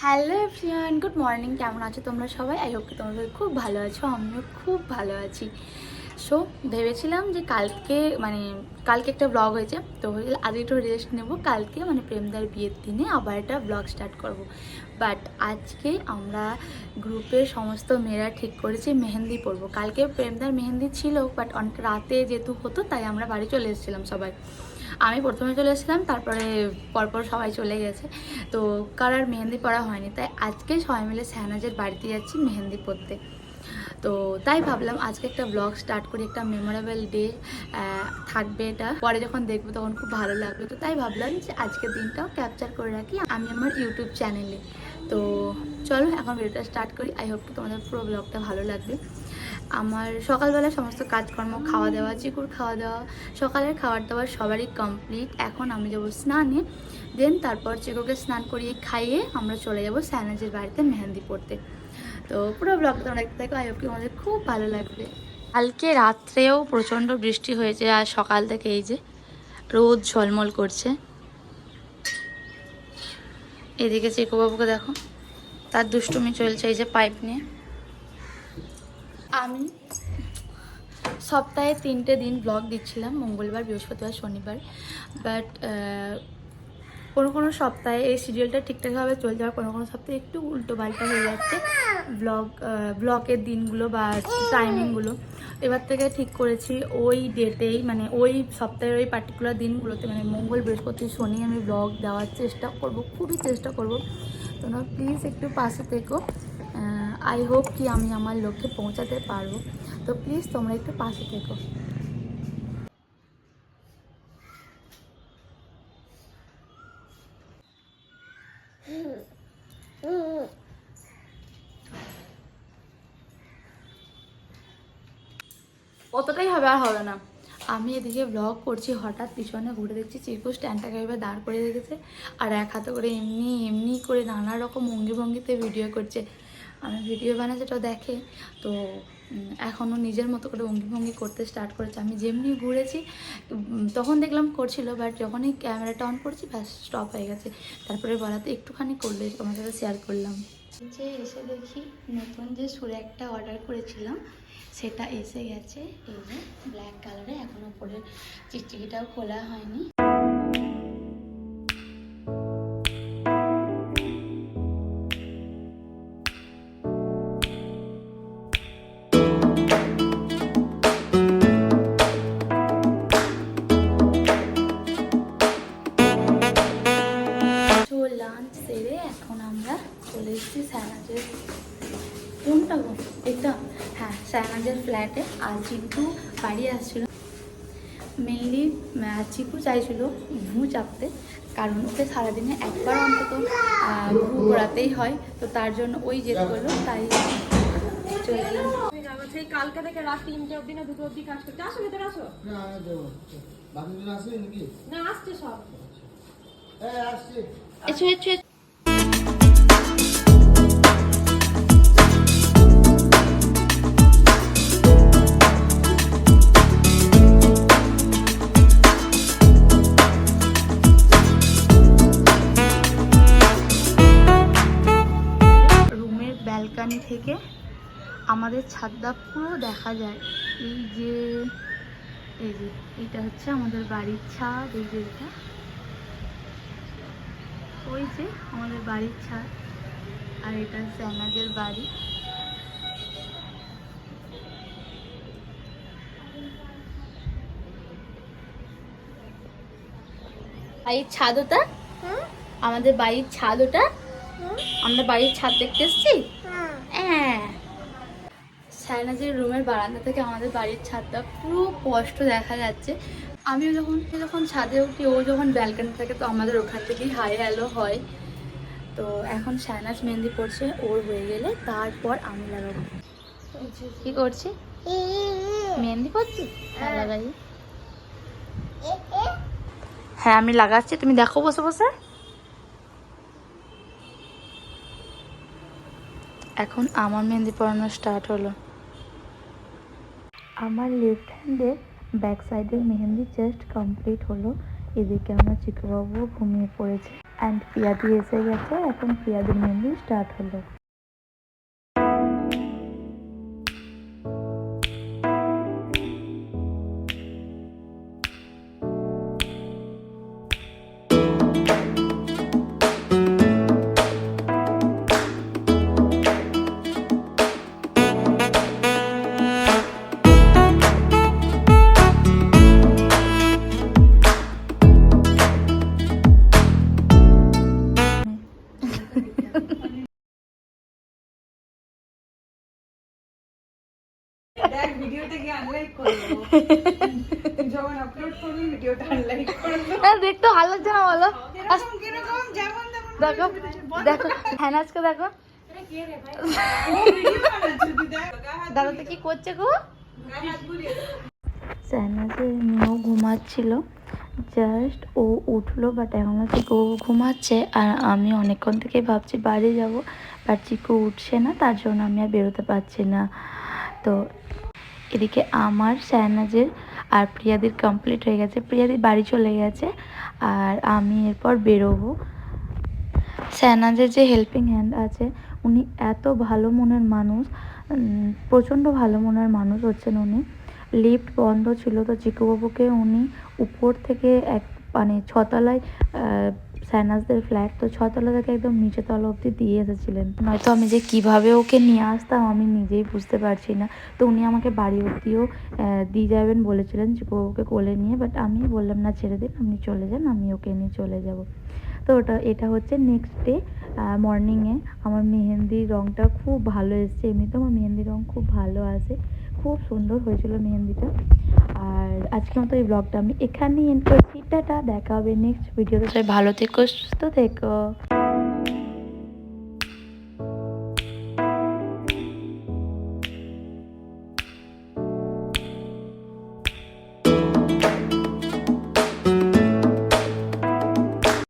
Hello everyone, good morning. কেমন আছো তোমরা সবাই? আই হোপ কি তোমরা সবাই খুব ভালো আছো। আমিও খুব ভালো আছি। সো ভেবেছিলাম যে কালকে একটা ব্লগ হয়েছে, তো আজকে একটু রেস্ট নেব। কালকে প্রেমদার বিয়ের দিনে আবার একটা ব্লগ স্টার্ট করব। বাট আজকে আমরা গ্রুপের সমস্ত মেয়েরা ঠিক করেছি মেহেন্দি পরবো। কালকে প্রেমদার মেহেন্দি ছিল, বাট অনেক রাতে যেহেতু হতো তাই আমরা বাড়ি চলে এসেছিলাম সবাই। আমি প্রথমে চলে এসেছিলাম, তারপরে পরপর সবাই চলে গেছে। তো কার আর মেহেন্দি পরা হয়নি, তাই আজকে সবাই মিলে শাহনাজের বাড়িতে যাচ্ছি মেহেন্দি পরতে। তো তাই ভাবলাম আজকে একটা ব্লগ স্টার্ট করি, একটা মেমোরেবল ডে থাকবে। এটা পরে যখন দেখবো তখন খুব ভালো লাগবে। তো তাই ভাবলাম যে আজকের দিনটাও ক্যাপচার করে রাখি আমি আমার ইউটিউব চ্যানেলে। তো চলো এখন ভিডিওটা স্টার্ট করি। আই হোপ তোমাদের পুরো ব্লগটা ভালো লাগবে। আমার সকালবেলা সমস্ত কাজকর্ম, খাওয়া দাওয়া, চিকুর খাওয়া দাওয়া, সকালের খাবার দাবার সবারই কমপ্লিট। এখন আমি যাবো স্নানে, দেন তারপর চিকুকে স্নান করিয়ে খাইয়ে আমরা চলে যাবো শাহনাজের বাড়িতে মেহেন্দি পড়তে। তো পুরো ব্লগটা তোমরা দেখতে থাকো, আই হোপ কি আমাদের খুব ভালো লাগবে। কালকে রাত্রেও প্রচণ্ড বৃষ্টি হয়েছে, আর সকাল থেকে এই যে রোদ ঝলমল করছে। এদিকে চিকুবাবুকে দেখো, তার দুষ্টুমি চলছে এই যে পাইপ নিয়ে। আমি সপ্তাহে 3টে দিন ব্লগ দিচ্ছিলাম, মঙ্গলবার, বৃহস্পতিবার, শনিবার। বাট কোনো সপ্তাহে এই সিরিয়ালটা ঠিকঠাকভাবে চলছে, আর কোনো সপ্তাহে একটু উল্টো পাল্টা হয়ে যাচ্ছে ব্লগের দিনগুলো বা টাইমিংগুলো। এবার থেকে ঠিক করেছি ওই ডেটেই, ওই সপ্তাহের ওই পার্টিকুলার দিনগুলোতে, মঙ্গল, বৃহস্পতি, শনি আমি ব্লগ দেওয়ার চেষ্টা করব, খুবই চেষ্টা করব। তোমরা প্লিজ একটু পাশে থেকো। আই হোপ কি আমি আমার লক্ষ্যে পৌঁছাতে পারবো। তো প্লিজ তোমরা একটু পাশে থেকো। অতটাই হবে, আর হবে না। আমি এদিকে ব্লগ করছি, হঠাৎ পিছনে ঘুরে দেখছি চিকু স্ট্যান্ডটাকে এবার দাঁড় করে রেখেছে, আর এক হাতে করে এমনি এমনি করে নানা রকম অঙ্গি ভঙ্গিতে ভিডিও করছে। আমি ভিডিও বানাচ্ছি ওটা দেখে, তো এখনও নিজের মতো করে অঙ্গি ভঙ্গি করতে স্টার্ট করেছে। আমি যেমনি ঘুরেছি তখন দেখলাম করছিল, বাট যখনই ক্যামেরাটা অন করছি ব্যাস স্টপ হয়ে গেছে। তারপরে বলাতে একটুখানি করলে তোমার সাথে শেয়ার করলাম। যে এসে দেখি নতুন যে সুরে একটা অর্ডার করেছিলাম সেটা এসে গেছে, এই যে ব্ল্যাক কালারে। এখনো পরে চিকচিকিটাও খোলা হয়নি। লাঞ্চ সেরে এখন আমরা চলে এসেছি শাহনাজের, কোনটা গো এটা, হ্যাঁ শাহনাজের ফ্ল্যাটে। আর চিকু বাড়ি আসছিল। মেনলি চিকু চাইছিল ভু চাপতে, কারণ ওকে সারাদিনে একবার অন্তত ভু করাতেই হয়, তো তার জন্য ওই জেদ করলো, তাই চলে এলাম। সেই কালকে থেকে রাত 3টে অবধি না 2টো অবধি কাজ করতে। আসো ভেতরে আসো। না বাকিজন আসবে নাকি? না আসছে সব। আসছে। এসো এসো এসো। রুমের ব্যালকনি থেকে আমাদের ছাদটা পুরো দেখা যায়। এই যে এটা হচ্ছে আমাদের বাড়ির ছাদ। এই যে এটা, ওই যে আমাদের বাড়ির ছাদ, আর এটা হচ্ছে আমাদের বাড়ি। বাড়ির ছাদ ওটা, আমাদের বাড়ির ছাদ ওটা। আমরা বাড়ির ছাদ দেখতে এসছি। হ্যাঁ, শাহনাজের রুমের বারান্দা থেকে আমাদের বাড়ির ছাদটা পুরো স্পষ্ট দেখা যাচ্ছে। আমিও যখন ছাদে উঠি, ও যখন ব্যালকনি থাকে, তো আমাদের ওখান থেকেই হাই হ্যালো হয়। তো এখন শাহনাজ মেহেন্দি পড়ছে, ওর হয়ে গেলে তারপর আমি লাগাবো। কি করছি? মেহেন্দি পড়ছি। হ্যাঁ লাগাই। হ্যাঁ আমি লাগাচ্ছি, তুমি দেখো বসে বসে। এখন আমার মেহেন্দি পড়ানো স্টার্ট হলো। আমার লেফট হ্যান্ডের ব্যাক সাইডের মেহেন্দি জাস্ট কমপ্লিট হলো। এদিকে আমার চিকুবাবু ঘুমিয়ে পড়েছে। অ্যান্ড প্রিয়াদি এসে গেছে, এখন প্রিয়াদির মেহেন্দি স্টার্ট হলো। দেখ ভিডিওতে গিয়ে আনলাইক করলো যখন আপলোড করবি ভিডিওটা আনলাইক করলো দেখতে ভালো লাগছে না বলো? কিরকম কিরকম যেমন তেমন দেখো দেখো হ্যানাজকে দেখো, ও ভিডিও বানাচ্ছে তুই দেখ দাদা তো কি করছে গো? গায়ে হাত বুলিয়ে দে। স্যানাজের মেয়েও ঘুমাচ্ছিল, জাস্ট ও উঠলো, বাট এখনও চিকু ঘুমাচ্ছে। আর আমি অনেকক্ষণ থেকে ভাবছি বাড়ি যাব, বাট চিকু উঠছে না, তার জন্য আমি আর বেরোতে পারছি না। তো এদিকে আমার স্যানাজের আর প্রিয়াদির কমপ্লিট হয়ে গেছে, প্রিয়াদি বাড়ি চলে গেছে আর আমি এরপর বেরোবো। স্যানাজের যে হেল্পিং হ্যান্ড আছে উনি এত ভালো মনের মানুষ, প্রচণ্ড ভালো মনের মানুষ হচ্ছেন উনি। লিফট বন্ধ ছিল, তো চিকুবাবুকে উনি উপর থেকে মানে ছতলায় স্যানাজদের ফ্ল্যাট, তো ছতলা থেকে একদম নিচে তলা অবধি দিয়ে এসেছিলেন। নয়তো আমি যে কিভাবে ওকে নিয়ে আসতাম আমি নিজেই বুঝতে পারছি না। তো উনি আমাকে বাড়ি অবধিও দিয়ে যাবেন বলেছিলেন চিকুবাবুকে কোলে নিয়ে, বাট আমি বললাম না, ছেড়ে দিন, আপনি চলে যান, আমি ওকে নিয়ে চলে যাব। তো এটা হচ্ছে নেক্সট ডে মর্নিংয়ে। আমার মেহেন্দির রঙটা খুব ভালো এসেছে, এমনিতেও আমার মেহেন্দির রঙ খুব ভালো আসে, খুব সুন্দর হয়েছিল মেহেন্দিটা। আর আজকের মতো এই ব্লগটা আমি এখানেই এন্ড করছি। টাটা, দেখা হবে নেক্সট ভিডিওতে। সবাই ভালো থেকো, সুস্থ থেকো।